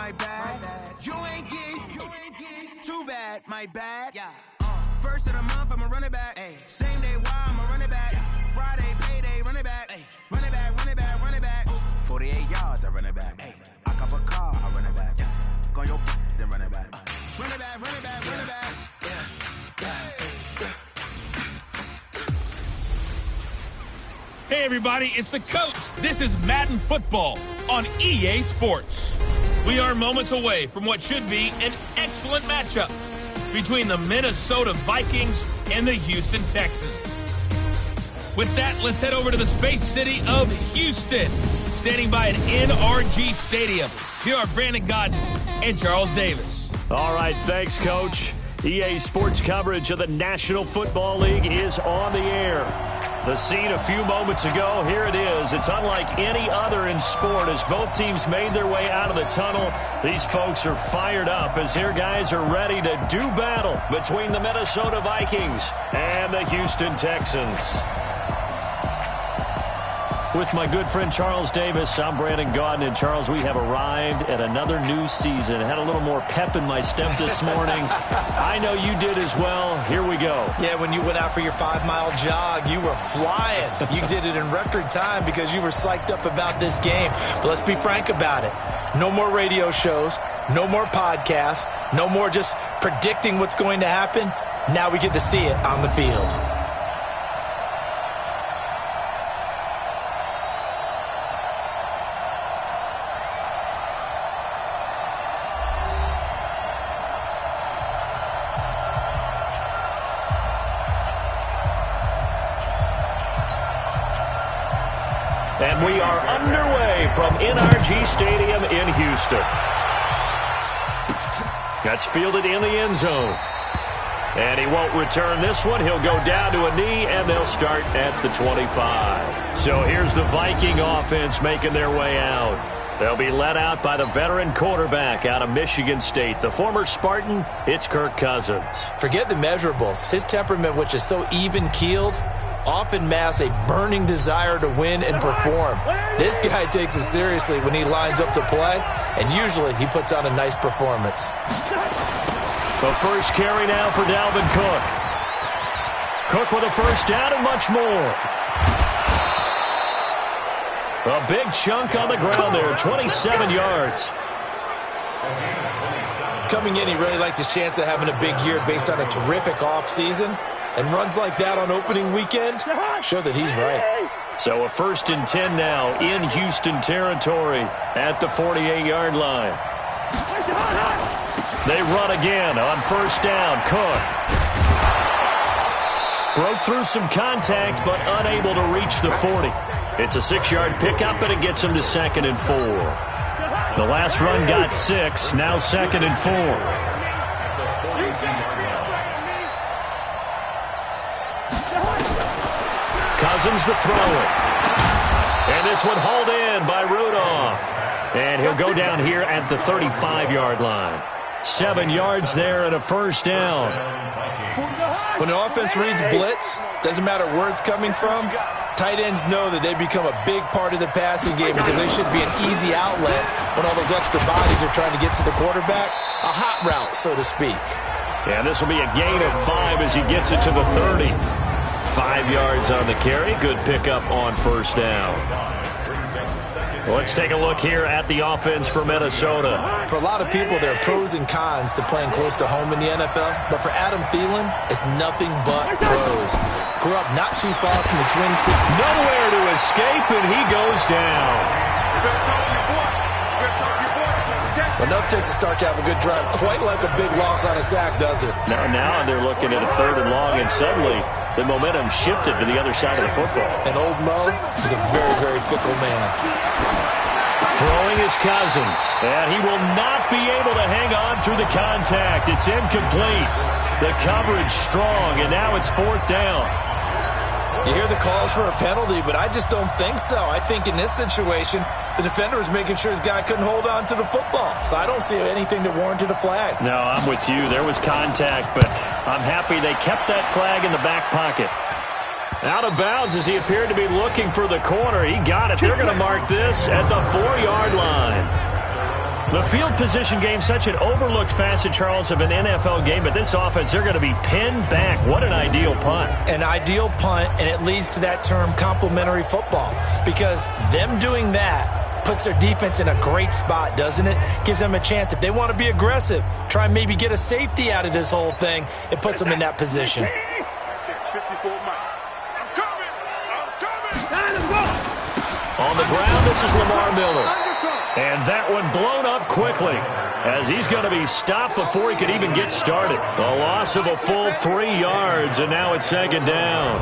my bad. You ain't get too bad, my bad. Yeah. First of the month, I'ma run it back. Ay. Same day, why I'ma run it back. Friday, payday, run it back. Ay. Run it back, run it back, run it back. 48 yards, I run it back. Ay. I cop a car, I run it back. Go your then run it back. Run it back, run it back, run it back. Hey everybody, it's the coach. This is Madden Football on EA Sports. We are moments away from what should be an excellent matchup between the Minnesota Vikings and the Houston Texans. With that, let's head over to the space city of Houston. Standing by at NRG Stadium, here are Brandon Godden and Charles Davis. All right, thanks, Coach. EA Sports coverage of the National Football League is on the air. The scene a few moments ago, here it is. It's unlike any other in sport as both teams made their way out of the tunnel. These folks are fired up as their guys are ready to do battle between the Minnesota Vikings and the Houston Texans. With my good friend Charles Davis, I'm Brandon Godden. And Charles, we have arrived at another new season. I had a little more pep in my step this morning. I know you did as well. Here we go. Yeah, when you went out for your 5-mile jog, you were flying. You did it in record time because you were psyched up about this game. But let's be frank about it. No more radio shows, no more podcasts, no more just predicting what's going to happen. Now we get to see it on the field. And we are underway from NRG Stadium in Houston. That's fielded in the end zone. And he won't return this one. He'll go down to a knee, and they'll start at the 25. So here's the Viking offense making their way out. They'll be led out by the veteran quarterback out of Michigan State. The former Spartan, it's Kirk Cousins. Forget the measurables. His temperament, which is so even-keeled, often masks a burning desire to win and perform. This guy takes it seriously when he lines up to play, and usually he puts on a nice performance. The first carry now for Dalvin Cook. Cook with a first down and much more. A big chunk on the ground there, 27 yards. Coming in, he really liked his chance of having a big year based on a terrific offseason. And runs like that on opening weekend show that he's right. So a 1st and 10 now in Houston territory at the 48-yard line. They run again on first down. Cook broke through some contact but unable to reach the 40. It's a 6-yard pickup, and it gets him to 2nd and 4. The last run got 6, now 2nd and 4. Cousins to throw it. And this one hauled in by Rudolph. And he'll go down here at the 35-yard line. 7 yards there and a first down. When an offense reads blitz, doesn't matter where it's coming from, tight ends know that they become a big part of the passing game because they should be an easy outlet when all those extra bodies are trying to get to the quarterback. A hot route, so to speak. And this will be a gain of 5 as he gets it to the 30. 5 yards on the carry. Good pickup on first down. Let's take a look here at the offense for Minnesota. For a lot of people, there are pros and cons to playing close to home in the NFL. But for Adam Thielen, it's nothing but pros. Grew up not too far from the Twin Cities. Nowhere to escape, and he goes down. Enough takes to start to have a good drive. Quite like a big loss on a sack, does it? Now they're looking at a 3rd and long, and suddenly the momentum shifted to the other side of the football. And old Mo is a very, very fickle man. Throwing his Cousins, and he will not be able to hang on through the contact. It's incomplete. The coverage strong, and now it's 4th down. You hear the calls for a penalty, but I just don't think so. I think in this situation, the defender was making sure his guy couldn't hold on to the football. So I don't see anything that warranted a flag. No, I'm with you. There was contact, but I'm happy they kept that flag in the back pocket. Out of bounds as he appeared to be looking for the corner. He got it. They're going to mark this at the 4-yard line. The field position game, such an overlooked facet, Charles, of an NFL game, but this offense, they're going to be pinned back. What an ideal punt. An ideal punt, and it leads to that term complementary football, because them doing that puts their defense in a great spot, doesn't it? Gives them a chance. If they want to be aggressive, try and maybe get a safety out of this whole thing, it puts them in that position. On the ground, this is Lamar Miller. And that one blown up quickly as he's going to be stopped before he could even get started. A loss of a full 3 yards, and now it's second down.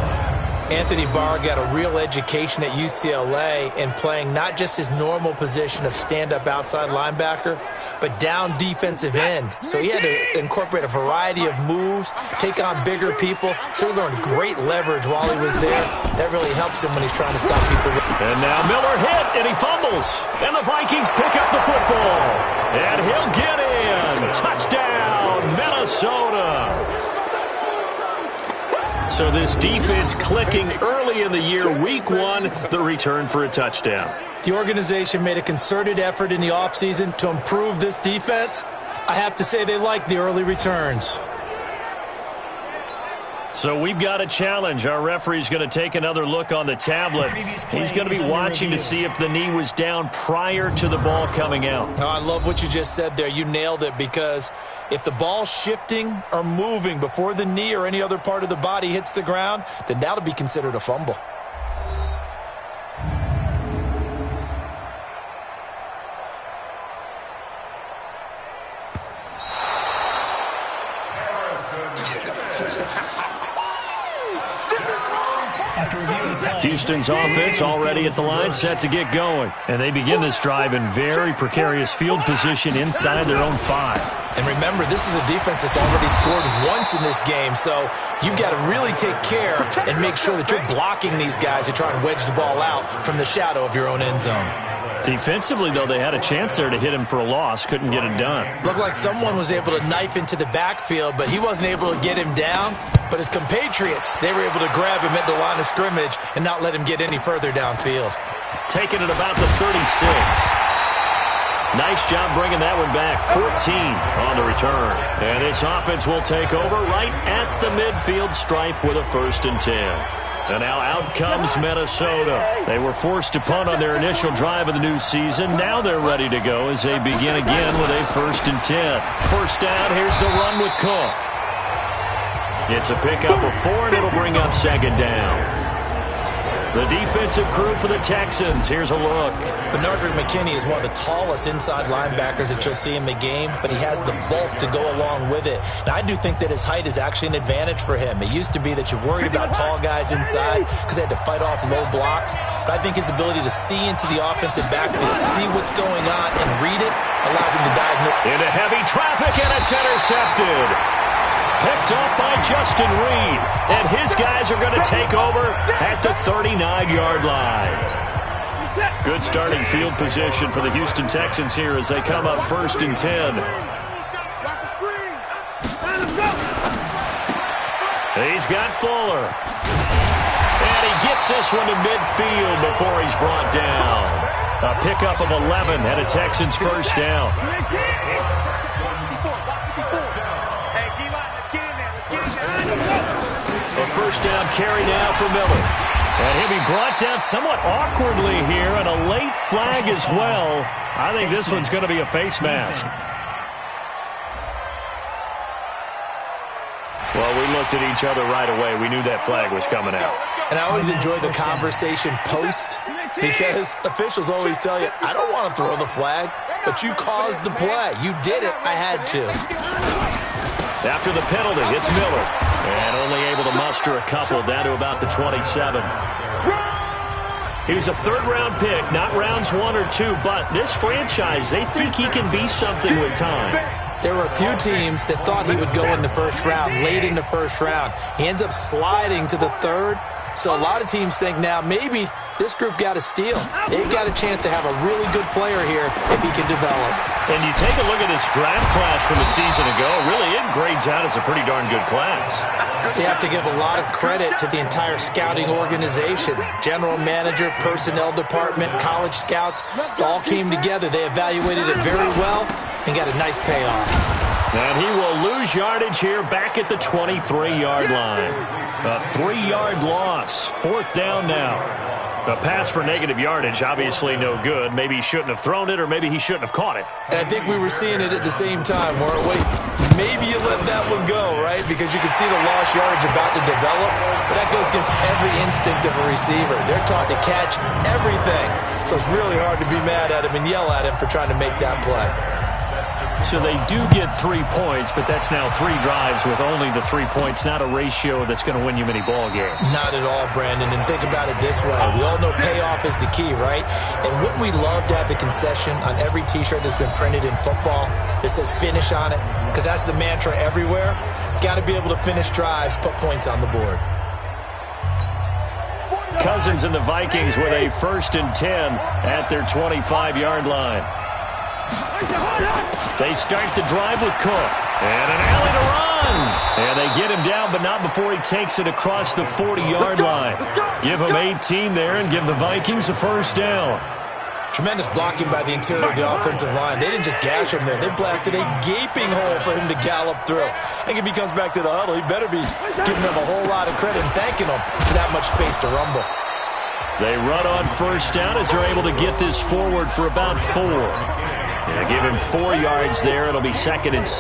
Anthony Barr got a real education at UCLA in playing not just his normal position of stand-up outside linebacker, but down defensive end. So he had to incorporate a variety of moves, take on bigger people. So he learned great leverage while he was there. That really helps him when he's trying to stop people. And now Miller hit, and he fumbles. And the Vikings pick up the football. And he'll get in. Touchdown, Minnesota. So this defense clicking early in the year, week 1, the return for a touchdown. The organization made a concerted effort in the offseason to improve this defense. I have to say they like the early returns. So we've got a challenge. Our referee's going to take another look on the tablet. He's going to be watching to see if the knee was down prior to the ball coming out. Oh, I love what you just said there. You nailed it, because if the ball's shifting or moving before the knee or any other part of the body hits the ground, then that'll be considered a fumble. Houston's offense already at the line, set to get going. And they begin this drive in very precarious field position inside their own 5. And remember, this is a defense that's already scored once in this game, so you've got to really take care and make sure that you're blocking these guys who try and wedge the ball out from the shadow of your own end zone. Defensively, though, they had a chance there to hit him for a loss. Couldn't get it done. Looked like someone was able to knife into the backfield, but he wasn't able to get him down. But his compatriots, they were able to grab him at the line of scrimmage and not let him get any further downfield. Taking it about the 36. Nice job bringing that one back. 14 on the return. And this offense will take over right at the midfield stripe with a 1st and 10. And now out comes Minnesota. They were forced to punt on their initial drive of the new season. Now they're ready to go as they begin again with a 1st and 10. First down, here's the run with Cook. It's a pickup of 4, and it'll bring up second down. The defensive crew for the Texans. Here's a look. Bernard McKinney is one of the tallest inside linebackers that you'll see in the game, but he has the bulk to go along with it. Now, I do think that his height is actually an advantage for him. It used to be that you're worried about tall guys inside because they had to fight off low blocks, but I think his ability to see into the offensive backfield, see what's going on, and read it allows him to diagnose. Into heavy traffic, and it's intercepted. Picked up by Justin Reed. And his guys are going to take over at the 39-yard line. Good starting field position for the Houston Texans here as they come up 1st and 10. He's got Fuller. And he gets this one to midfield before he's brought down. A pickup of 11 and a Texans first down. A first down carry now for Miller. And he'll be brought down somewhat awkwardly here, and a late flag as well. I think this one's going to be a face mask. Well, we looked at each other right away. We knew that flag was coming out. And I always enjoy the conversation post, because officials always tell you, I don't want to throw the flag, but you caused the play. You did it. I had to. After the penalty, it's Miller. And only able to muster a couple down to about the 27. He was a 3rd-round pick, not rounds 1 or 2, but this franchise, they think he can be something with time. There were a few teams that thought he would go in the 1st round, late in the 1st round. He ends up sliding to the 3rd. So a lot of teams think now maybe this group got a steal. They've got a chance to have a really good player here if he can develop. And you take a look at this draft class from a season ago, really it grades out as a pretty darn good class. So you have to give a lot of credit to the entire scouting organization. General manager, personnel department, college scouts, all came together. They evaluated it very well and got a nice payoff. And he will lose yardage here back at the 23-yard line. A 3-yard loss. 4th down now. A pass for negative yardage, obviously no good. Maybe he shouldn't have thrown it, or maybe he shouldn't have caught it. And I think we were seeing it at the same time, weren't we? Maybe you let that one go, right? Because you can see the lost yardage about to develop. But that goes against every instinct of a receiver. They're taught to catch everything. So it's really hard to be mad at him and yell at him for trying to make that play. So they do get 3 points, but that's now 3 drives with only the 3 points, not a ratio that's going to win you many ball games. Not at all, Brandon. And think about it this way. We all know payoff is the key, right? And wouldn't we love to have the concession on every T-shirt that's been printed in football that says finish on it? Because that's the mantra everywhere. Got to be able to finish drives, put points on the board. Cousins and the Vikings with a 1st and 10 at their 25-yard line. They start the drive with Cook. And an alley to run. And they get him down, but not before he takes it across the 40-yard line. Give him 18 there and give the Vikings a 1st down. Tremendous blocking by the interior of the offensive line. They didn't just gash him there. They blasted a gaping hole for him to gallop through. I think if he comes back to the huddle, he better be giving them a whole lot of credit and thanking them for that much space to rumble. They run on 1st down as they're able to get this forward for about 4. Yeah, give him 4 yards there. It'll be 2nd and 6.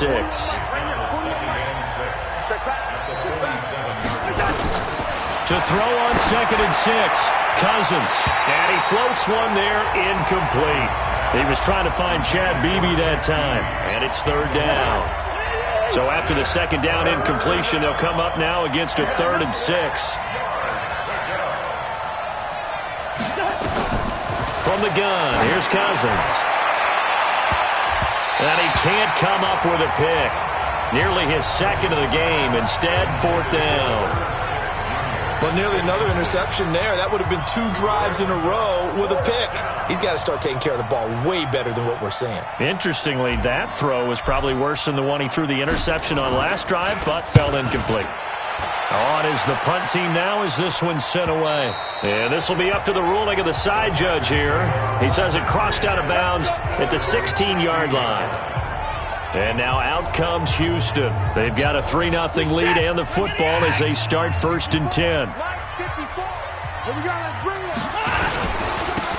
To throw on 2nd and 6, Cousins. And he floats one there, incomplete. He was trying to find Chad Beebe that time. And it's 3rd down. So after the 2nd down incompletion, they'll come up now against a 3rd and 6. From the gun, here's Cousins. And he can't come up with a pick. Nearly his 2nd of the game. Instead, 4th down. Well, nearly another interception there. That would have been 2 drives in a row with a pick. He's got to start taking care of the ball way better than what we're seeing. Interestingly, that throw was probably worse than the one he threw the interception on last drive, but fell incomplete. On is the punt team now as this one's sent away. And this will be up to the ruling of the side judge here. He says it crossed out of bounds at the 16-yard line. And now out comes Houston. They've got a 3-0 lead and the football as they start 1st and 10.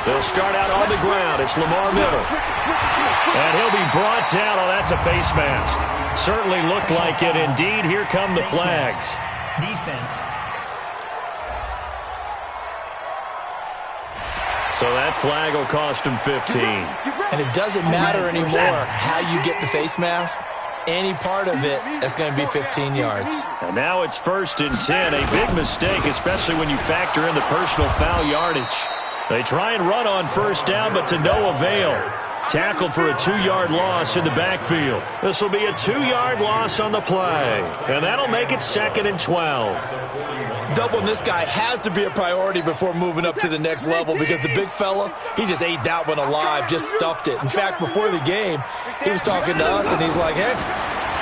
They'll start out on the ground. It's Lamar Miller. And he'll be brought down. Oh, that's a face mask. Certainly looked like it. Indeed, here come the flags. Defense. So that flag will cost him 15. And it doesn't matter anymore how you get the face mask. Any part of it, that's going to be 15 yards. And now it's 1st and 10. A big mistake, especially when you factor in the personal foul yardage. They try and run on 1st down, but to no avail. Tackled for a 2-yard loss in the backfield. This will be a 2-yard loss on the play. And that'll make it 2nd and 12. Doubling this guy has to be a priority before moving up to the next level because the big fella, he just ate that one alive, just stuffed it. In fact, before the game, he was talking to us, and he's like, hey,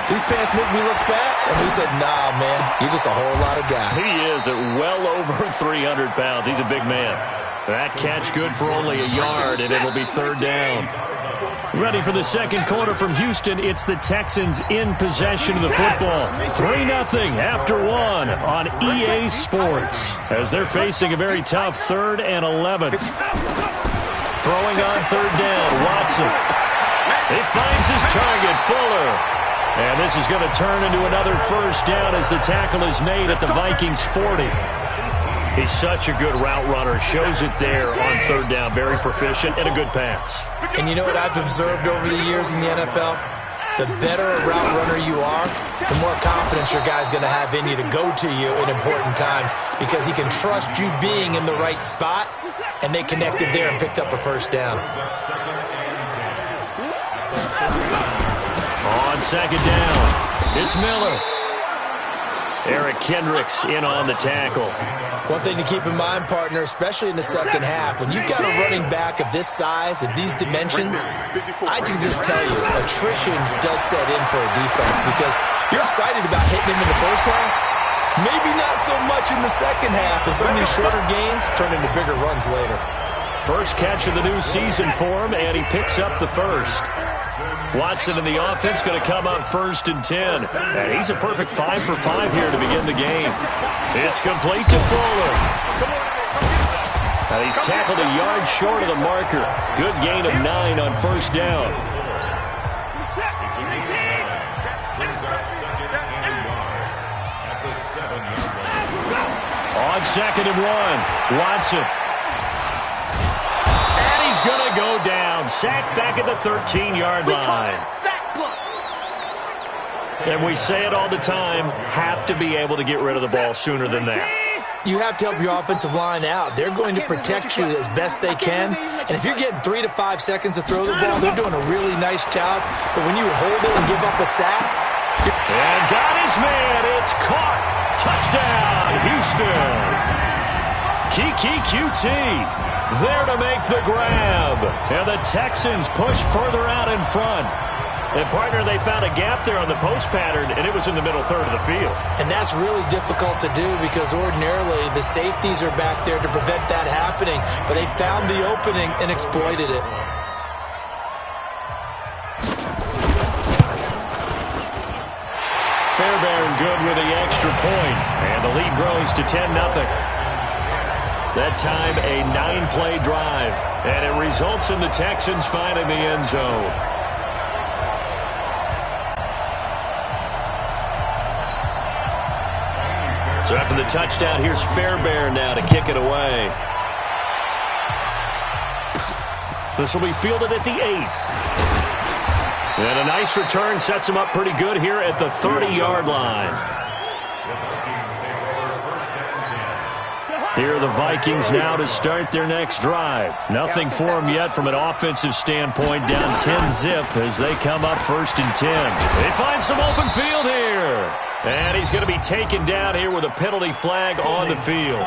these pants make me look fat. And we said, nah, man, you're just a whole lot of guy. He is at well over 300 pounds. He's a big man. That catch good for only a yard, and it'll be 3rd down. Ready for the 2nd quarter from Houston. It's the Texans in possession of the football. 3-0 after 1 on EA Sports as they're facing a very tough 3rd and 11. Throwing on 3rd down, Watson. He finds his target, Fuller. And this is going to turn into another 1st down as the tackle is made at the Vikings 40. He's such a good route runner. Shows it there on 3rd down. Very proficient and a good pass. And you know what I've observed over the years in the NFL? The better a route runner you are, the more confidence your guy's going to have in you to go to you in important times because he can trust you being in the right spot, and they connected there and picked up a 1st down. On 2nd down, it's Miller. Eric Kendricks in on the tackle. One thing to keep in mind, partner, especially in the second half, when you've got a running back of this size, of these dimensions, I can just tell you, attrition does set in for a defense because you're excited about hitting him in the first half. Maybe not so much in the second half, and some of these shorter gains turn into bigger runs later. First catch of the new season for him, and he picks up the first. Watson in the offense going to come up 1st and 10. And he's a perfect 5 for 5 here to begin the game. It's complete to Fuller. And he's tackled a yard short of the marker. Good gain of 9 on first down. On 2nd and 1, Watson. And he's going to go down. Sacked back at the 13-yard line. And we say it all the time, have to be able to get rid of the ball sooner than that. You have to help your offensive line out. They're going to protect you as best they can. And if you're getting 3 to 5 seconds to throw the ball, they're doing a really nice job. But when you hold it and give up a sack. And got his man. It's caught. Touchdown, Houston. Kiki QT there to make the grab. And the Texans push further out in front. And, partner, they found a gap there on the post pattern, and it was in the middle third of the field. And that's really difficult to do because ordinarily the safeties are back there to prevent that happening. But they found the opening and exploited it. Fairbairn good with the extra point. And the lead grows to 10-0. That time a 9-play drive. And it results in the Texans finding the end zone. So after the touchdown, here's Fairbairn now to kick it away. This will be fielded at the 8. And a nice return sets him up pretty good here at the 30-yard line. Here are the Vikings now to start their next drive. Nothing for them yet from an offensive standpoint, down 10-zip as they come up 1st and 10. They find some open field here. And he's going to be taken down here with a penalty flag on the field.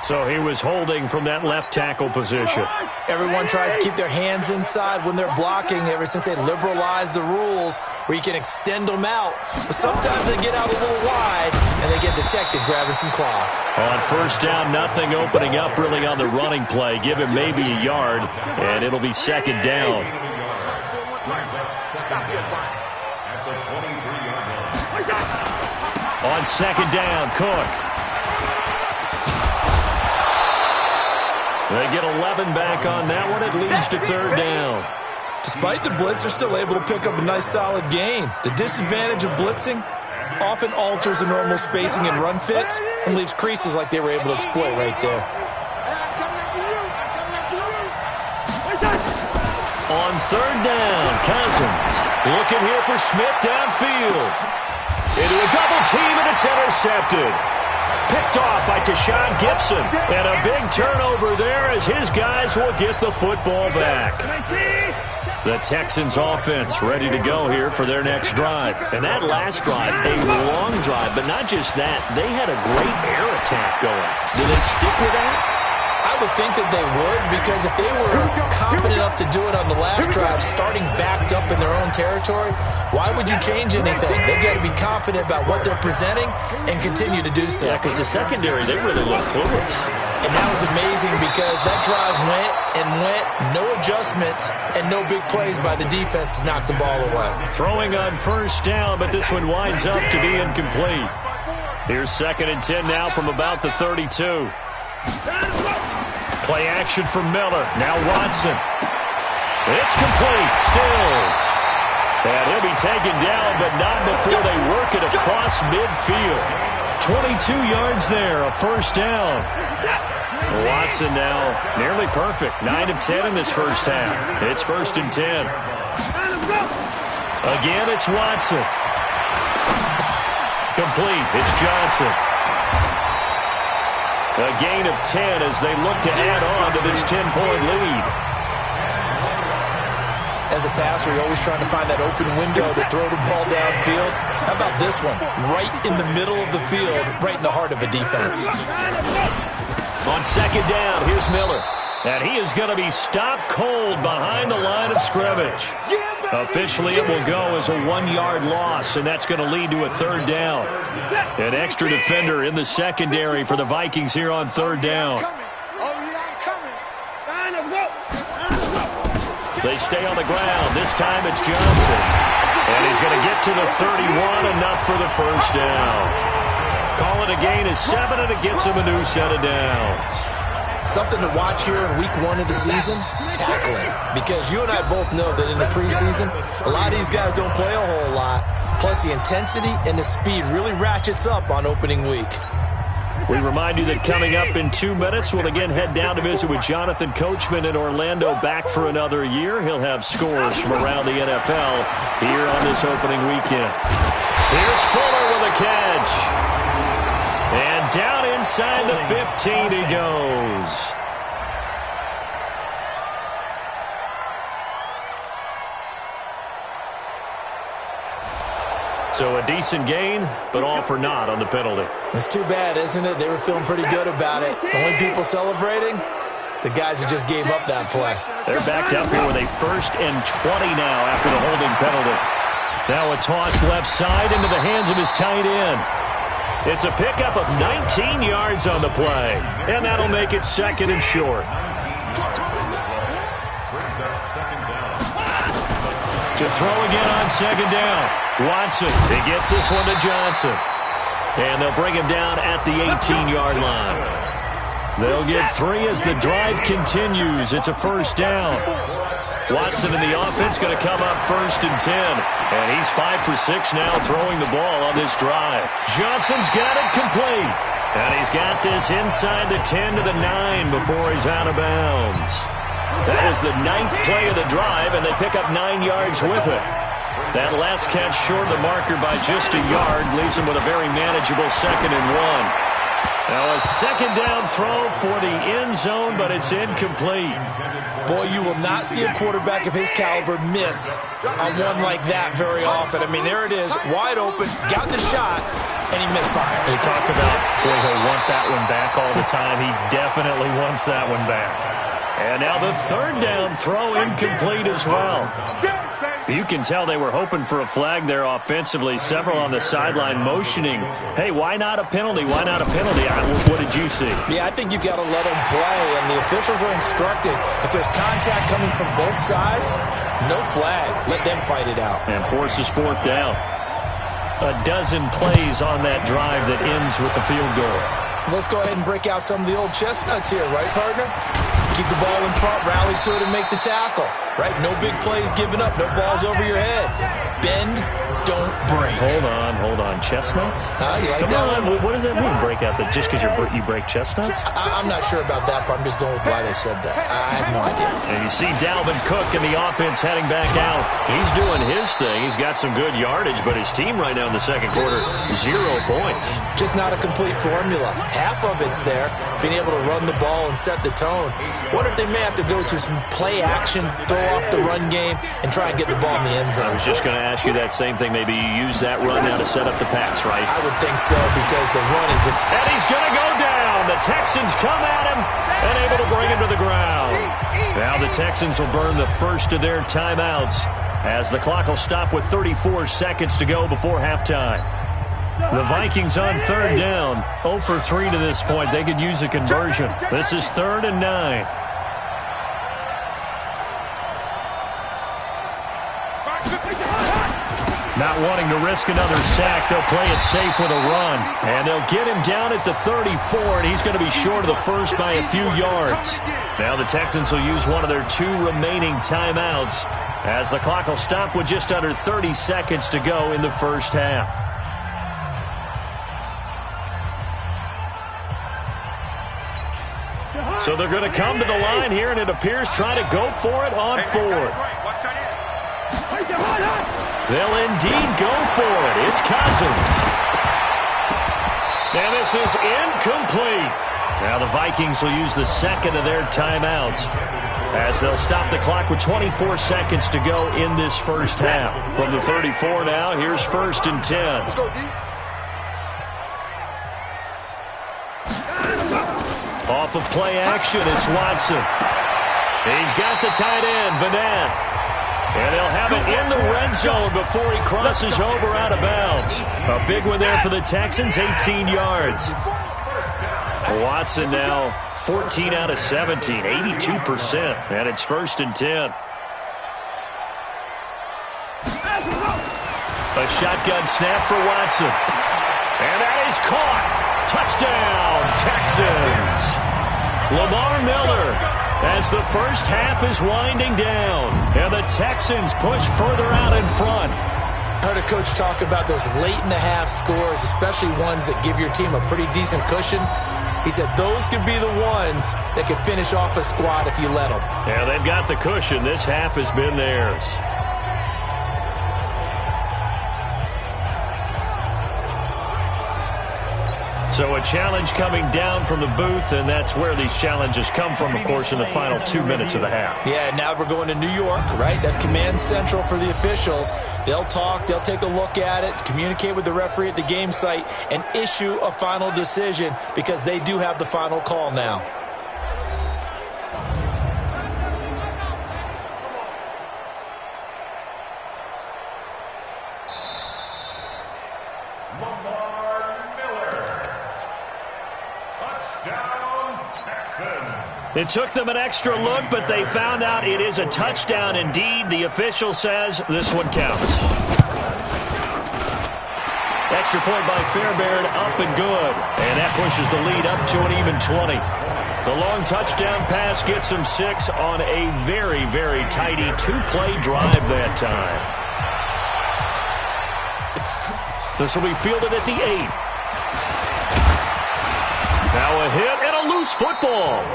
So he was holding from that left tackle position. Everyone tries to keep their hands inside when they're blocking ever since they liberalized the rules where you can extend them out. But sometimes they get out a little wide and they get detected grabbing some cloth. On first down, nothing opening up really on the running play. Give him maybe a yard, and it'll be 2nd down. On 2nd down, Cook. They get 11 back on that one. It leads to 3rd down. Despite the blitz, they're still able to pick up a nice solid gain. The disadvantage of blitzing often alters the normal spacing and run fits and leaves creases like they were able to exploit right there. On 3rd down, Cousins looking here for Smith downfield. Into a double team, and it's intercepted. Picked off by Tashawn Gibson. And a big turnover there as his guys will get the football back. The Texans offense ready to go here for their next drive. And that last drive, a long drive, but not just that. They had a great air attack going. Do they stick with that? I would think that they would, because if they were confident enough to do it on the last drive, starting backed up in their own territory, why would you change anything? They've got to be confident about what they're presenting and continue to do so. Yeah, because the secondary, they really look clueless. And that was amazing because that drive went and went, no adjustments, and no big plays by the defense to knock the ball away. Throwing on first down, but this one winds up to be incomplete. Here's 2nd and 10 now from about the 32. Play action for Miller. Now Watson. It's complete. Stills. And he'll be taken down, but not before they work it across midfield. 22 yards there, a first down. Watson now nearly perfect. 9 of 10 in this first half. It's 1st and 10. Again, it's Watson. Complete. It's Johnson. A gain of 10 as they look to add on to this 10-point lead. As a passer, you're always trying to find that open window to throw the ball downfield. How about this one? Right in the middle of the field, right in the heart of a defense. On second down, here's Miller. And he is going to be stopped cold behind the line of scrimmage. Officially, it will go as a 1-yard loss, and that's going to lead to a third down. An extra defender in the secondary for the Vikings here on third down. They stay on the ground. This time it's Johnson. And he's going to get to the 31, enough for the first down. Call it a gain of 7, and it gets him a new set of downs. Something to watch here in week 1 of the season, tackling. Because you and I both know that in the preseason, a lot of these guys don't play a whole lot. Plus the intensity and the speed really ratchets up on opening week. We remind you that coming up in 2 minutes, we'll again head down to visit with Jonathan Coachman in Orlando, back for another year. He'll have scores from around the NFL here on this opening weekend. Here's Fuller with a catch. And down inside the 15 he goes. So a decent gain, but all for naught on the penalty. It's too bad, isn't it? They were feeling pretty good about it. The only people celebrating, the guys who just gave up that play. They're backed up here with a 1st and 20 now after the holding penalty. Now a toss left side into the hands of his tight end. It's a pickup of 19 yards on the play, and that'll make it 2nd and short. To throw again on 2nd down. Watson, he gets this one to Johnson. And they'll bring him down at the 18-yard line. They'll get 3 as the drive continues. It's a 1st down. Watson in the offense going to come up 1st and 10. And he's 5 for 6 now throwing the ball on this drive. Johnson's got it complete. And he's got this inside the 10 to the 9 before he's out of bounds. That is the 9th play of the drive, and they pick up 9 yards with it. That last catch short of the marker by just a yard leaves him with a very manageable 2nd and 1. Now a 2nd down throw for the end zone, but it's incomplete. Boy, you will not see a quarterback of his caliber miss on one like that very often. I mean, there it is, wide open, got the shot, and he misfires. We talk about, boy, he'll want that one back all the time. He definitely wants that one back. And now the 3rd down throw incomplete as well. You can tell they were hoping for a flag there offensively. Several on the sideline motioning, hey, why not a penalty? Why not a penalty? What did you see? Yeah, I think you've got to let them play, and the officials are instructed. If there's contact coming from both sides, no flag. Let them fight it out. And forces 4th down. A dozen plays on that drive that ends with the field goal. Let's go ahead and break out some of the old chestnuts here, right, partner? Keep the ball in front, rally to it, and make the tackle. Right? No big plays given up, no balls over your head. Bend, don't break. Hold on. Chestnuts? You like Come that on, one? what does that mean, break out? That just because you break chestnuts? I'm not sure about that, but I'm just going with why they said that. I have no idea. And you see Dalvin Cook in the offense heading back out. He's doing his thing. He's got some good yardage, but his team right now in the 2nd quarter, 0 points. Just not a complete formula. Half of it's there, being able to run the ball and set the tone. What if they may have to go to some play action, throw off the run game, and try and get the ball in the end zone? I was just going to ask you that same thing. Maybe you use that run now to set up the pass, right? I would think so, because the run is... And he's going to go down. The Texans come at him and able to bring him to the ground. Now the Texans will burn the first of their timeouts as the clock will stop with 34 seconds to go before halftime. The Vikings on 3rd down, 0 for 3 to this point. They could use a conversion. This is 3rd and 9. Not wanting to risk another sack, they'll play it safe with a run. And they'll get him down at the 34, and he's going to be short of the first by a few yards. Now the Texans will use one of their 2 remaining timeouts as the clock will stop with just under 30 seconds to go in the first half. So they're going to come to the line here, and it appears try to go for it on 4th. They'll indeed go for it. It's Cousins. And this is incomplete. Now the Vikings will use the 2nd of their timeouts as they'll stop the clock with 24 seconds to go in this first half. From the 34 now, here's 1st and 10. Let's go, D. Off of play action, it's Watson. He's got the tight end, Vanette. And they'll have it in the red zone before he crosses over out of bounds. A big one there for the Texans, 18 yards. Watson now 14 out of 17, 82%, and it's 1st and 10. A shotgun snap for Watson. And that is caught. Touchdown, Texans. Lamar Miller, as the first half is winding down, and the Texans push further out in front. I heard a coach talk about those late-in-the-half scores, especially ones that give your team a pretty decent cushion. He said those could be the ones that could finish off a squad if you let them. Yeah, they've got the cushion. This half has been theirs. So a challenge coming down from the booth, and that's where these challenges come from, of course, in the final 2 minutes of the half. Yeah, now we're going to New York, right? That's command central for the officials. They'll talk, they'll take a look at it, communicate with the referee at the game site, and issue a final decision because they do have the final call now. It took them an extra look, but they found out it is a touchdown indeed. The official says this one counts. Extra point by Fairbairn, up and good. And that pushes the lead up to an even 20. The long touchdown pass gets them 6 on a very, very tidy 2-play drive that time. This will be fielded at the 8. Now a hit and a loose football.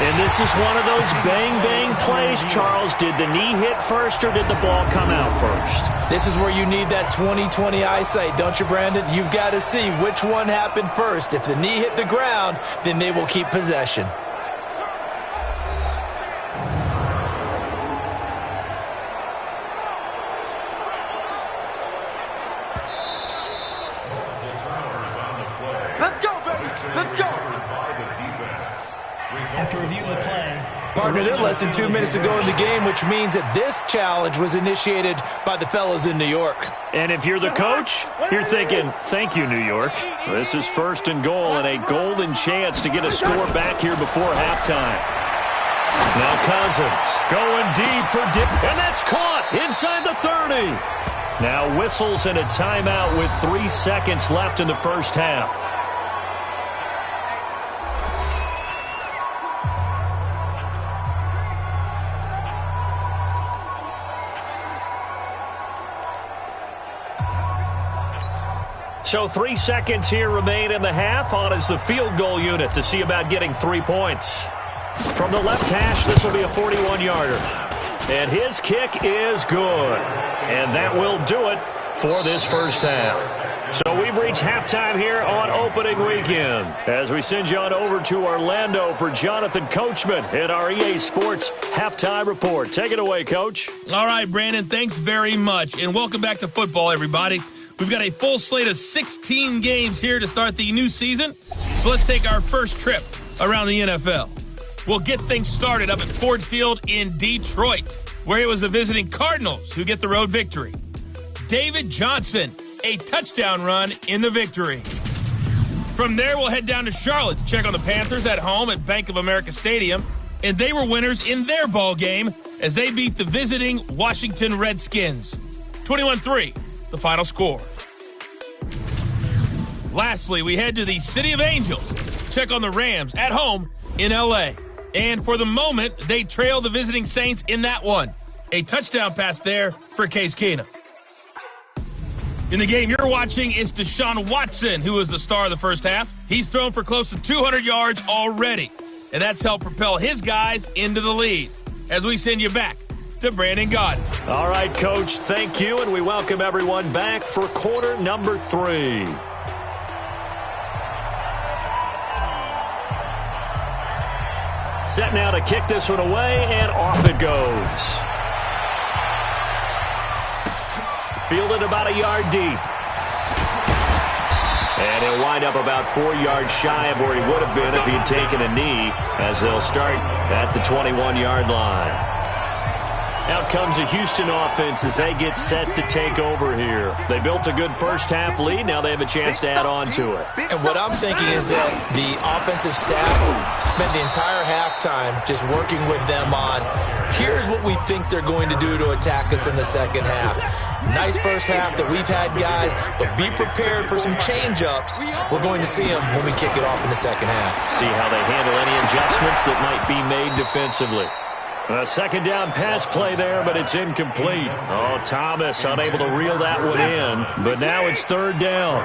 And this is one of those bang-bang plays, Charles. Did the knee hit first or did the ball come out first? This is where you need that 20/20 eyesight, don't you, Brandon? You've got to see which one happened first. If the knee hit the ground, then they will keep possession. Let's go, baby. Let's go. After review of the play. Partner, they're less than 2 minutes to go in the game, which means that this challenge was initiated by the fellas in New York. And if you're the coach, you're thinking, thank you, New York. This is 1st and goal and a golden chance to get a score back here before halftime. Now Cousins going deep for dip, and that's caught inside the 30. Now whistles and a timeout with 3 seconds left in the first half. So 3 seconds here remain in the half. On is the field goal unit to see about getting 3 points. From the left hash, this will be a 41-yarder. And his kick is good. And that will do it for this first half. So we've reached halftime here on opening weekend as we send you on over to Orlando for Jonathan Coachman in our EA Sports Halftime Report. Take it away, Coach. All right, Brandon, thanks very much. And welcome back to football, everybody. We've got a full slate of 16 games here to start the new season. So let's take our first trip around the NFL. We'll get things started up at Ford Field in Detroit, where it was the visiting Cardinals who get the road victory. David Johnson, a touchdown run in the victory. From there, we'll head down to Charlotte to check on the Panthers at home at Bank of America Stadium. And they were winners in their ball game as they beat the visiting Washington Redskins. 21-3. The final score. Lastly, we head to the City of Angels to check on the Rams at home in L.A. And for the moment, they trail the visiting Saints in that one. A touchdown pass there for Case Keenum. In the game you're watching, it's Deshaun Watson, who is the star of the first half. He's thrown for close to 200 yards already, and that's helped propel his guys into the lead. As we send you back to Brandon Gaudin. All right, Coach, thank you, and we welcome everyone back for quarter number 3. Set now to kick this one away, and off it goes. Fielded about a yard deep. And he'll wind up about 4 yards shy of where he would have been if he had taken a knee, as they'll start at the 21-yard line. Out comes a Houston offense as they get set to take over here. They built a good first-half lead. Now they have a chance to add on to it. And what I'm thinking is that the offensive staff spent the entire halftime just working with them on, here's what we think they're going to do to attack us in the second half. Nice first half that we've had, guys, but be prepared for some change-ups. We're going to see them when we kick it off in the second half. See how they handle any adjustments that might be made defensively. A second down pass play there, but it's incomplete. Oh, Thomas unable to reel that one in, but now it's third down.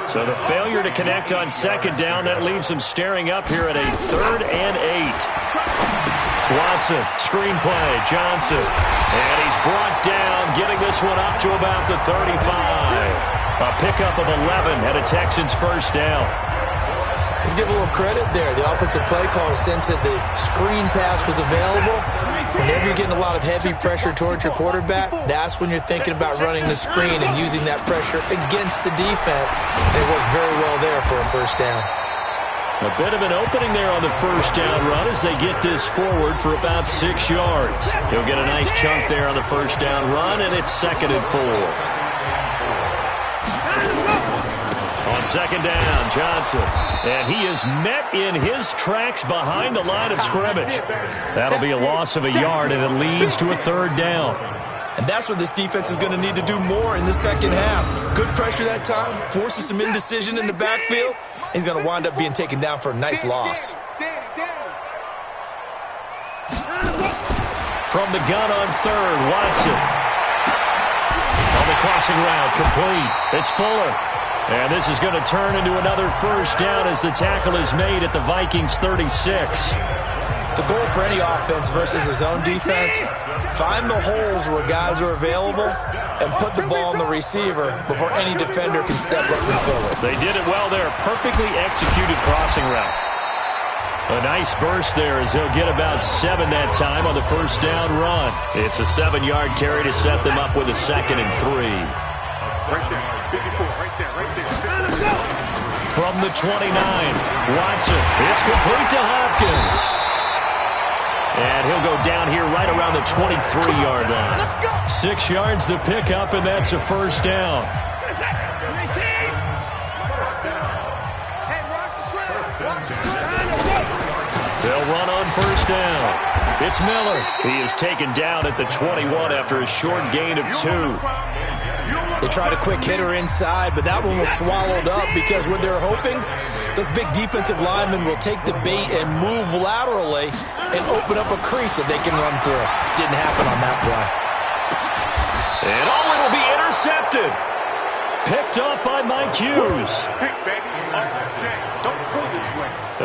So the failure to connect on second down, that leaves them staring up here at a 3rd and 8. Watson, screen play, Johnson, and he's brought down, getting this one up to about the 35. A pickup of 11 at a Texans first down. Let's give a little credit there. The offensive play caller sensed that the screen pass was available. Whenever you're getting a lot of heavy pressure towards your quarterback, that's when you're thinking about running the screen and using that pressure against the defense. They worked very well there for a first down. A bit of an opening there on the first down run as they get this forward for about 6 yards. He'll get a nice chunk there on the first down run, and it's 2nd and 4. On second down, Johnson. And he is met in his tracks behind the line of scrimmage. That'll be a loss of a yard, and it leads to a 3rd down. And that's what this defense is going to need to do more in the second half. Good pressure that time, forces some indecision in the backfield. He's going to wind up being taken down for a nice loss. From the gun on 3rd, Watson. On the crossing route, complete. It's Fuller. And this is going to turn into another first down as the tackle is made at the Vikings 36. The goal for any offense versus his own defense, find the holes where guys are available and put the ball on the receiver before any defender can step up and fill it. They did it well there. Perfectly executed crossing route. A nice burst there as he'll get about 7 that time on the first down run. It's a 7-yard carry to set them up with a 2nd and 3. Right there. 54, right there. From the 29, Watson. It's complete to Hopkins. And he'll go down here right around the 23-yard line. 6 yards the pickup, and that's a first down. They'll run on first down. It's Miller. He is taken down at the 21 after a short gain of 2. They tried a quick hitter inside, but that one was swallowed up because what they're hoping, those big defensive linemen will take the bait and move laterally and open up a crease that they can run through. Didn't happen on that play. And it'll be intercepted. Picked up by Mike Hughes.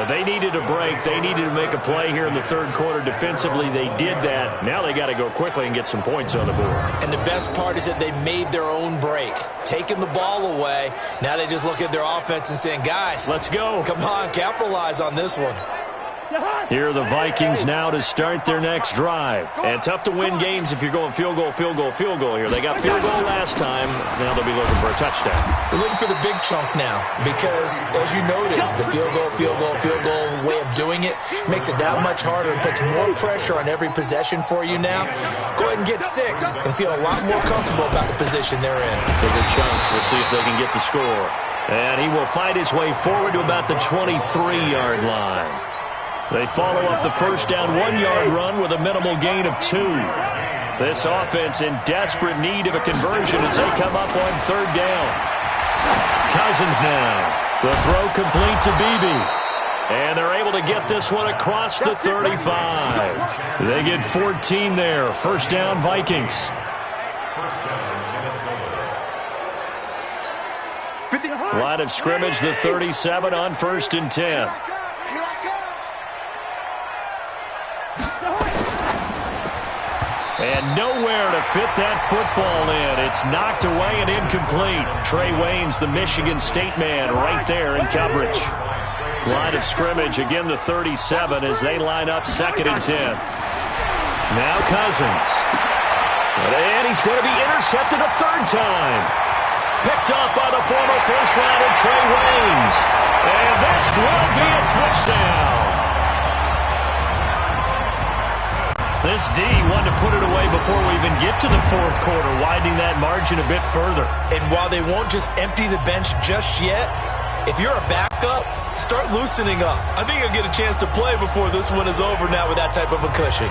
They needed a break. They needed to make a play here in the third quarter defensively. They did that. Now they got to go quickly and get some points on the board. And the best part is that they made their own break. Taking the ball away. Now they just look at their offense and saying, guys, let's go. Come on, capitalize on this one. Here are the Vikings now to start their next drive. And tough to win games if you're going field goal here. They got field goal last time. Now they'll be looking for a touchdown. They're looking for the big chunk now because, as you noted, the field goal way of doing it makes it that much harder and puts more pressure on every possession for you now. Go ahead and get 6 and feel a lot more comfortable about the position they're in. Bigger chunks. We'll see if they can get the score. And he will fight his way forward to about the 23-yard line. They follow up the first down 1-yard run with a minimal gain of 2. This offense in desperate need of a conversion as they come up on third down. Cousins now. The throw complete to Beebe. And they're able to get this one across the 35. They get 14 there. First down, Vikings. Line of scrimmage, the 37 on 1st and 10. And nowhere to fit that football in. It's knocked away and incomplete. Trey Waynes, the Michigan State man, right there in coverage. Line of scrimmage, again the 37 as they line up 2nd and 10. Now Cousins. And he's going to be intercepted a 3rd time. Picked up by the former first-rounder Trey Waynes. And this will be a touchdown. This D wanted to put it away before we even get to the 4th quarter, widening that margin a bit further. And while they won't just empty the bench just yet, if you're a backup, start loosening up. I think you'll get a chance to play before this one is over now with that type of a cushion.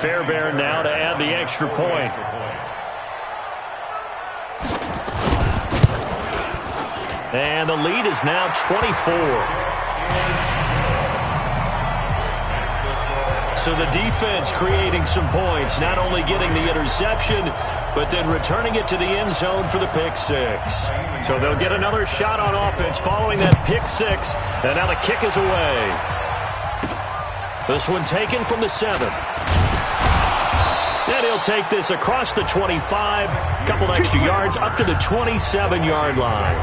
Fairbairn now to add the extra point. And the lead is now 24. So the defense creating some points, not only getting the interception, but then returning it to the end zone for the pick 6. So they'll get another shot on offense following that pick 6. And now the kick is away. This one taken from the 7. And he'll take this across the 25, a couple extra yards up to the 27-yard line.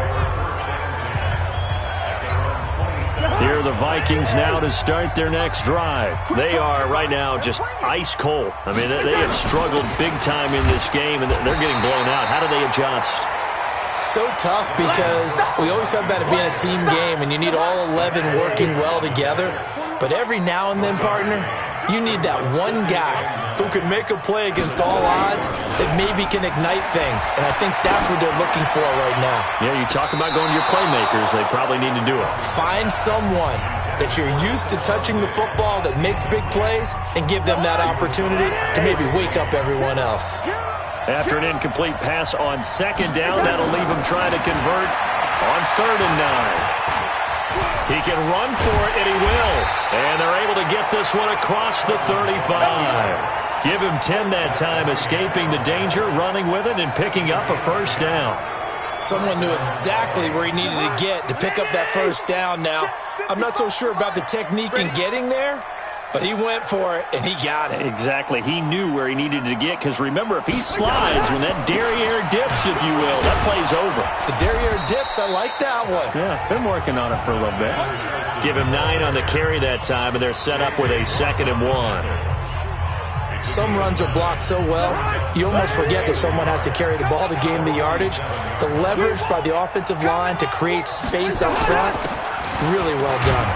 Here are the Vikings now to start their next drive. They are right now just ice cold. I mean, they have struggled big time in this game, and they're getting blown out. How do they adjust? So tough because we always talk about it being a team game, and you need all 11 working well together. But every now and then, partner, you need that one guy who can make a play against all odds that maybe can ignite things. And I think that's what they're looking for right now. Yeah, you talk about going to your playmakers. They probably need to do it. Find someone that you're used to touching the football that makes big plays and give them that opportunity to maybe wake up everyone else. After an incomplete pass on 2nd down, that'll leave him trying to convert on 3rd and 9. He can run for it, and he will. And they're able to get this one across the 35. Give him 10 that time, escaping the danger, running with it, and picking up a 1st down. Someone knew exactly where he needed to get to pick up that 1st down now. I'm not so sure about the technique in getting there, but he went for it, and he got it. Exactly. He knew where he needed to get, because remember, if he slides, when that derriere dips, if you will, that play's over. The derriere dips, I like that one. Yeah, been working on it for a little bit. Give him 9 on the carry that time, and they're set up with a 2nd and 1. Some runs are blocked so well, you almost forget that someone has to carry the ball to gain the yardage. The leverage by the offensive line to create space up front, really well done.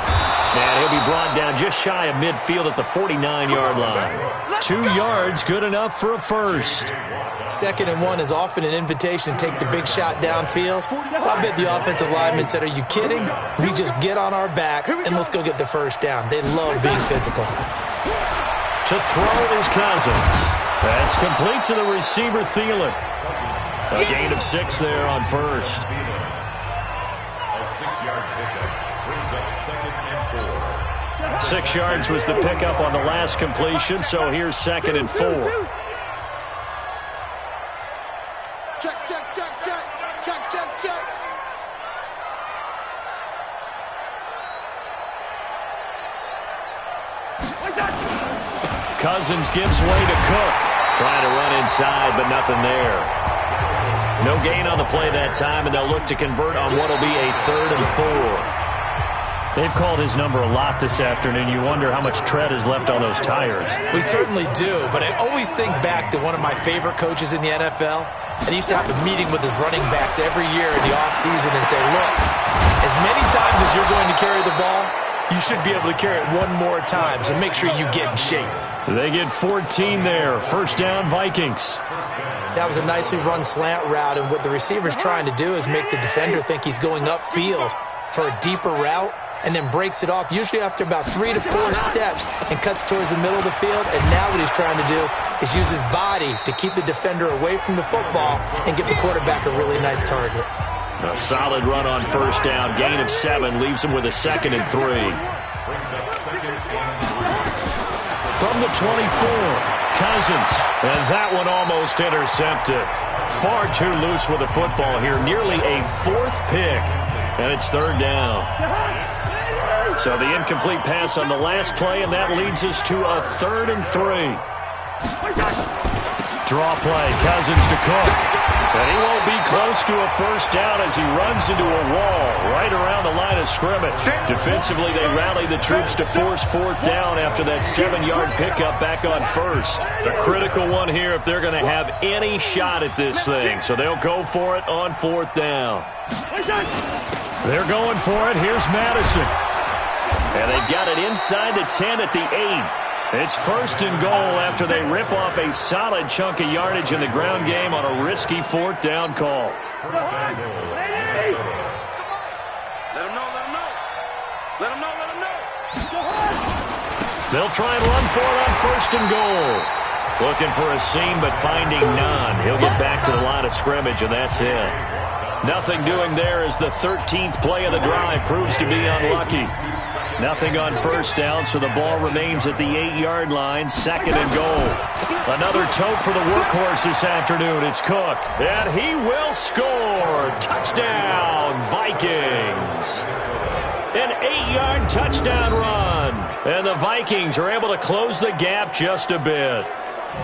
And he'll be brought down just shy of midfield at the 49-yard line. 2 yards, good enough for a 1st. 2nd and 1 is often an invitation to take the big shot downfield. I bet the offensive lineman said, are you kidding? We just get on our backs and let's go get the 1st down. They love being physical. To throw is Cousins. That's complete to the receiver, Thielen. A gain of 6 there on 1st. A 6-yard pickup brings up 2nd and 4. 6 yards was the pickup on the last completion, so here's 2nd and 4. Check, check, check, check, check, check, check. Cousins gives way to Cook. Trying to run inside, but nothing there. No gain on the play that time, and they'll look to convert on what will be a 3rd and 4. They've called his number a lot this afternoon. You wonder how much tread is left on those tires. We certainly do, but I always think back to one of my favorite coaches in the NFL. And he used to have a meeting with his running backs every year in the offseason and say, look, as many times as you're going to carry the ball, you should be able to carry it one more time, so make sure you get in shape. They get 14 there. 1st down, Vikings. That was a nicely run slant route, and what the receiver's trying to do is make the defender think he's going upfield for a deeper route, and then breaks it off, usually after about 3 to 4 steps, and cuts towards the middle of the field. And now what he's trying to do is use his body to keep the defender away from the football and get the quarterback a really nice target. A solid run on 1st down. Gain of 7 leaves him with a 2nd and 3. Brings up 2nd and 3. From the 24, Cousins. And that one almost intercepted. Far too loose with the football here. Nearly a 4th pick. And it's 3rd down. So the incomplete pass on the last play, and that leads us to a 3rd and 3. Draw play, Cousins to Cook. And he won't be close to a 1st down as he runs into a wall right around the line of scrimmage. Defensively, they rally the troops to force 4th down after that 7-yard pickup back on 1st. A critical one here if they're going to have any shot at this thing. So they'll go for it on 4th down. They're going for it. Here's Madison. And they've got it inside the 10 at the 8. It's 1st and goal after they rip off a solid chunk of yardage in the ground game on a risky 4th down call. Let him know. They'll try and run for it on 1st and goal. Looking for a seam, but finding none. He'll get back to the line of scrimmage, and that's it. Nothing doing there as the 13th play of the drive proves to be unlucky. Nothing on 1st down, so the ball remains at the 8-yard line, 2nd and goal. Another tote for the workhorse this afternoon. It's Cook, and he will score. Touchdown, Vikings. An 8-yard touchdown run, and the Vikings are able to close the gap just a bit.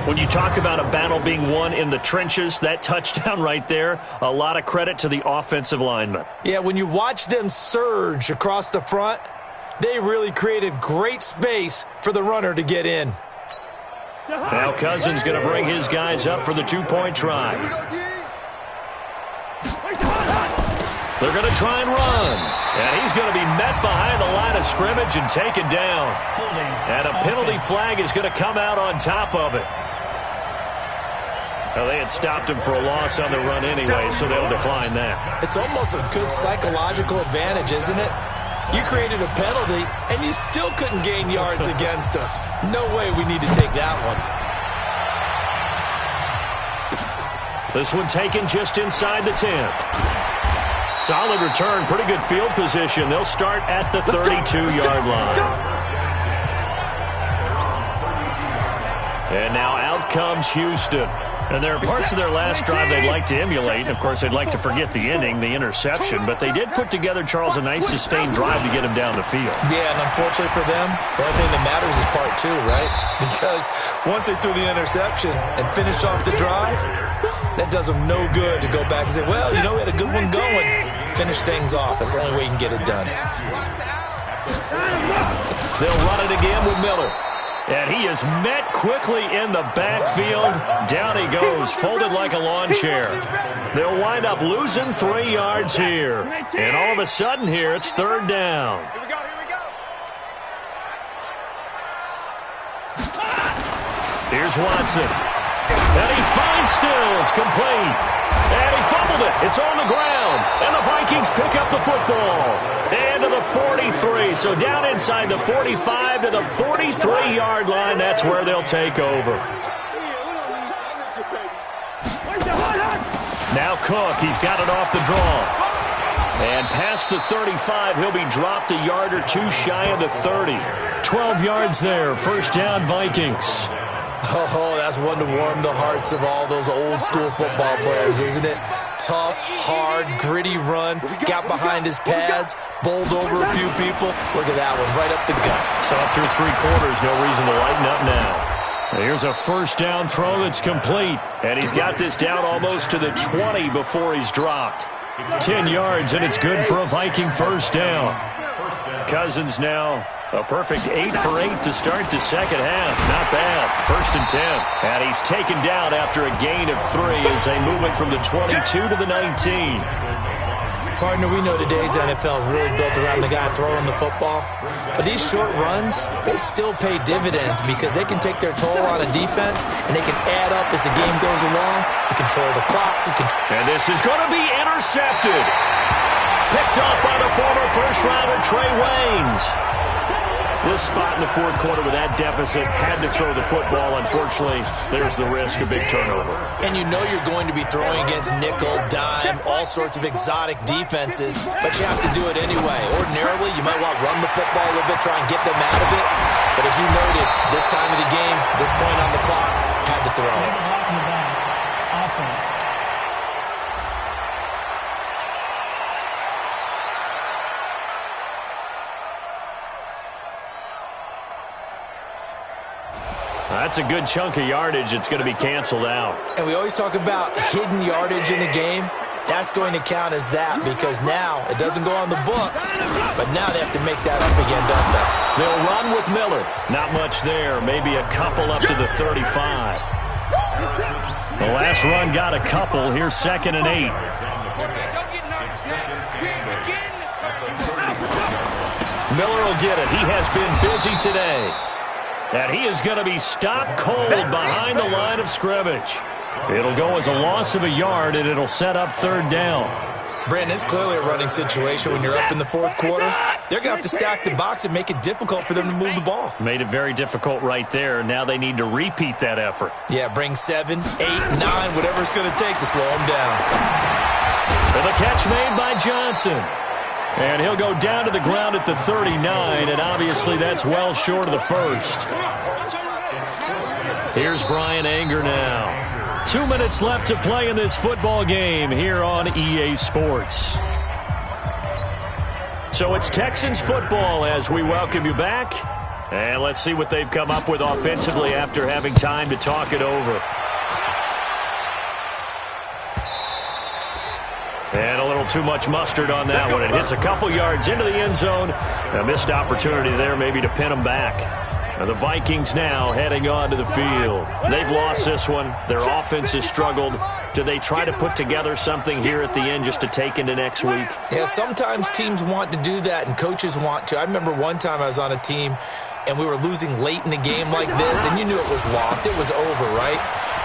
When you talk about a battle being won in the trenches, that touchdown right there, a lot of credit to the offensive linemen. Yeah, when you watch them surge across the front, they really created great space for the runner to get in. Now Cousins going to bring his guys up for the 2-point try. They're going to try and run. And he's going to be met behind the line of scrimmage and taken down. And a penalty flag is going to come out on top of it. Well, they had stopped him for a loss on the run anyway, so they'll decline that. It's almost a good psychological advantage, isn't it? You created a penalty, and you still couldn't gain yards against us. No way we need to take that one. This one taken just inside the 10. Solid return, pretty good field position. They'll start at the 32-yard line. And now out comes Houston. And there are parts of their last drive they'd like to emulate. And, of course, they'd like to forget the ending, the interception. But they did put together, Charles, a nice sustained drive to get him down the field. Yeah, and unfortunately for them, the only thing that matters is part 2, right? Because once they threw the interception and finished off the drive, that does them no good to go back and say, well, you know, we had a good one going. Finish things off. That's the only way you can get it done. They'll run it again with Miller. And he is met quickly in the backfield. Down he goes, folded like a lawn chair. They'll wind up losing 3 yards here. And all of a sudden here, it's 3rd down. Here we go. Here's Watson. And he finds Stills, complete. And he fumbled it. It's on the ground. And the Vikings pick up the football. And to the 43. So down inside the 45 to the 43-yard line. That's where they'll take over. Now Cook. He's got it off the draw. And past the 35, he'll be dropped a yard or two shy of the 30. 12 yards there. 1st down, Vikings. Oh, that's one to warm the hearts of all those old-school football players, isn't it? Tough, hard, gritty run, got behind his pads, bowled over a few people. Look at that one, right up the gut. Saw through 3 quarters, no reason to lighten up now. Here's a 1st down throw that's complete, and he's got this down almost to the 20 before he's dropped. 10 yards, and it's good for a Viking 1st down. Cousins now a perfect 8 for 8 to start the second half. Not bad. 1st and 10. And he's taken down after a gain of 3 as they move it from the 22 to the 19. Partner, we know today's NFL is really built around the guy throwing the football. But these short runs, they still pay dividends because they can take their toll on a defense and they can add up as the game goes along. You control the clock. And this is going to be intercepted. Picked up by the former first-rounder Trey Waynes. This spot in the fourth quarter with that deficit, had to throw the football. Unfortunately, there's the risk of big turnover. And you know you're going to be throwing against nickel, dime, all sorts of exotic defenses, but you have to do it anyway. Ordinarily, you might want to run the football a little bit, try and get them out of it. But as you noted, this time of the game, this point on the clock, had to throw it. Offense. That's a good chunk of yardage. It's going to be canceled out. And we always talk about hidden yardage in a game. That's going to count as that because now it doesn't go on the books, but now they have to make that up again, don't they? They'll run with Miller. Not much there. Maybe a couple up to the 35. The last run got a couple. Here's 2nd and 8. Miller will get it. He has been busy today. And he is going to be stopped cold behind the line of scrimmage. It'll go as a loss of a yard, and it'll set up 3rd down. Brandon, it's clearly a running situation when you're up in the fourth quarter. They're going to have to stack the box and make it difficult for them to move the ball. Made it very difficult right there. Now they need to repeat that effort. Yeah, bring 7, 8, 9, whatever it's going to take to slow them down. And the catch made by Johnson. And he'll go down to the ground at the 39, and obviously that's well short of the first. Here's Brian Anger now. 2 minutes left to play in this football game here on EA Sports. So it's Texans football as we welcome you back. And let's see what they've come up with offensively after having time to talk it over. And a little too much mustard on that one. It hits a couple yards into the end zone. A missed opportunity there maybe to pin them back. And the Vikings now heading onto the field. They've lost this one. Their offense has struggled. Do they try to put together something here at the end just to take into next week? Yeah, sometimes teams want to do that and coaches want to. I remember one time I was on a team and we were losing late in the game like this, and you knew it was lost. It was over, right?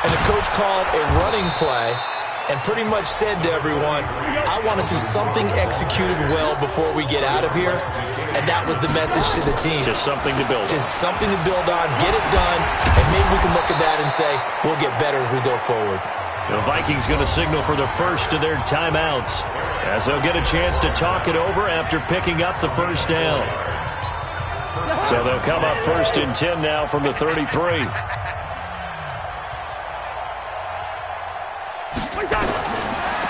And the coach called a running play and pretty much said to everyone, I want to see something executed well before we get out of here. And that was the message to the team. Just something to build on. Just something to build on, get it done, and maybe we can look at that and say, we'll get better as we go forward. The Vikings going to signal for the first of their timeouts as they'll get a chance to talk it over after picking up the first down. So they'll come up 1st and 10 now from the 33.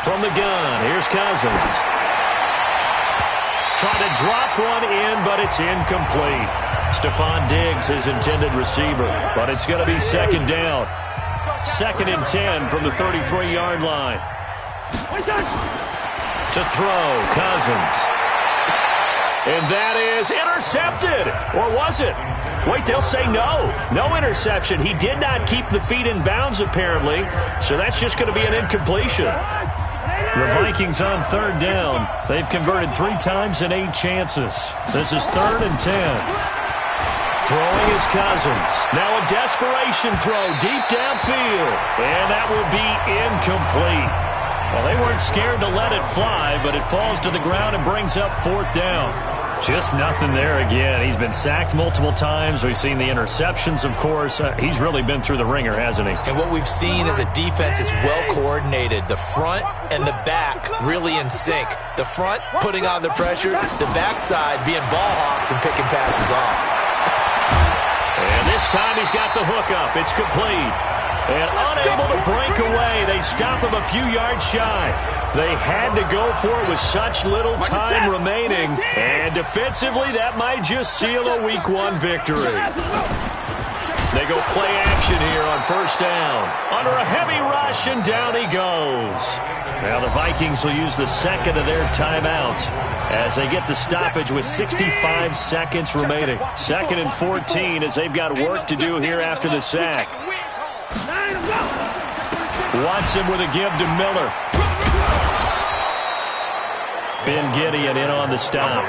From the gun, here's Cousins. Trying to drop one in, but it's incomplete. Stephon Diggs, his intended receiver, but it's going to be 2nd down. 2nd and 10 from the 33-yard line. To throw, Cousins. And that is intercepted. Or was it? Wait, they'll say no. No interception. He did not keep the feet in bounds, apparently. So that's just going to be an incompletion. The Vikings on 3rd down. They've converted 3 times in 8 chances. This is 3rd and 10. Throwing is Cousins. Now a desperation throw deep downfield. And that will be incomplete. Well, they weren't scared to let it fly, but it falls to the ground and brings up 4th down. Just nothing there again. He's been sacked multiple times. We've seen the interceptions, of course. He's really been through the ringer, hasn't he? And what we've seen is a defense that's well-coordinated. The front and the back really in sync. The front putting on the pressure, the backside being ball hawks and picking passes off. And this time he's got the hook up. It's complete. And unable to break away, they stop him a few yards shy. They had to go for it with such little time remaining. And defensively, that might just seal a Week 1 victory. They go play action here on 1st down. Under a heavy rush, and down he goes. Now the Vikings will use the 2nd of their timeouts as they get the stoppage with 65 seconds remaining. 2nd and 14 as they've got work to do here after the sack. Watson with a give to Miller. Ben Gideon in on the stop.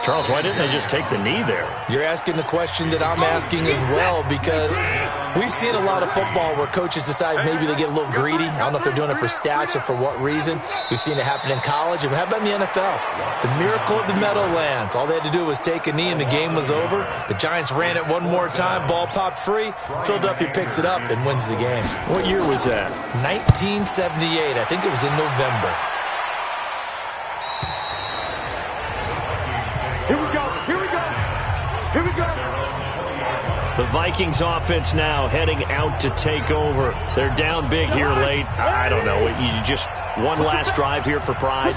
Charles, why didn't they just take the knee there? You're asking the question that I'm asking as well, because we've seen a lot of football where coaches decide maybe they get a little greedy. I don't know if they're doing it for stats or for what reason. We've seen it happen in college. And how about in the NFL? The miracle of the Meadowlands. All they had to do was take a knee and the game was over. The Giants ran it one more time. Ball popped free. Philadelphia picks it up and wins the game. What year was that? 1978. I think it was in November. Here we go. Here we go. Here we go. The Vikings offense now heading out to take over. They're down big here late. I don't know. You just one last drive here for pride.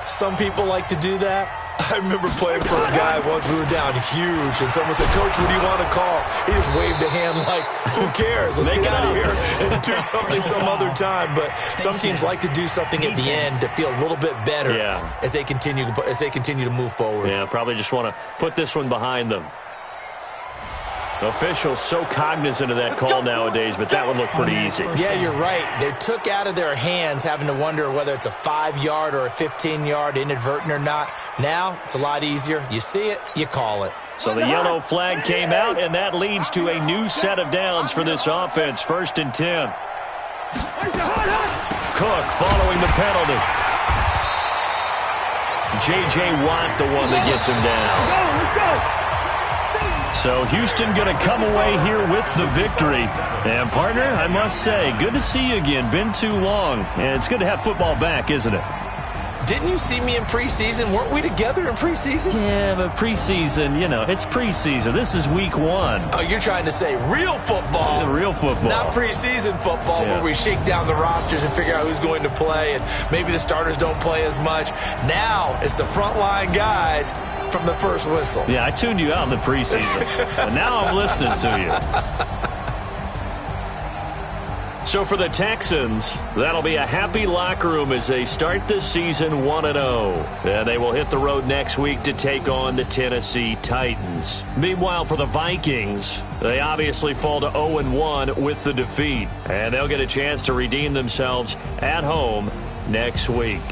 Some people like to do that. I remember playing for a guy once. We were down huge, and someone said, "Coach, what do you want to call?" He just waved a hand like, "Who cares? Let's get out of here and do something some other time." But some teams like to do something at the end to feel a little bit better as they continue to move forward. Yeah, probably just want to put this one behind them. Officials so cognizant of that call nowadays, but that one looked pretty easy. Yeah, you're right. They took out of their hands having to wonder whether it's a 5-yard or a 15-yard inadvertent or not. Now, it's a lot easier. You see it, you call it. So the yellow flag came out, and that leads to a new set of downs for this offense. 1st and 10. Cook following the penalty. J.J. Watt, the one that gets him down. Let's go. So Houston going to come away here with the victory. And, partner, I must say, good to see you again. Been too long. And it's good to have football back, isn't it? Didn't you see me in preseason? Weren't we together in preseason? Yeah, but preseason, it's preseason. This is week 1. Oh, you're trying to say real football. Yeah, real football. Not preseason football where we shake down the rosters and figure out who's going to play, and maybe the starters don't play as much. Now it's the frontline guys from the first whistle. Yeah, I tuned you out in the preseason. But now I'm listening to you. So for the Texans, that'll be a happy locker room as they start the season 1-0. And they will hit the road next week to take on the Tennessee Titans. Meanwhile, for the Vikings, they obviously fall to 0-1 with the defeat. And they'll get a chance to redeem themselves at home next week.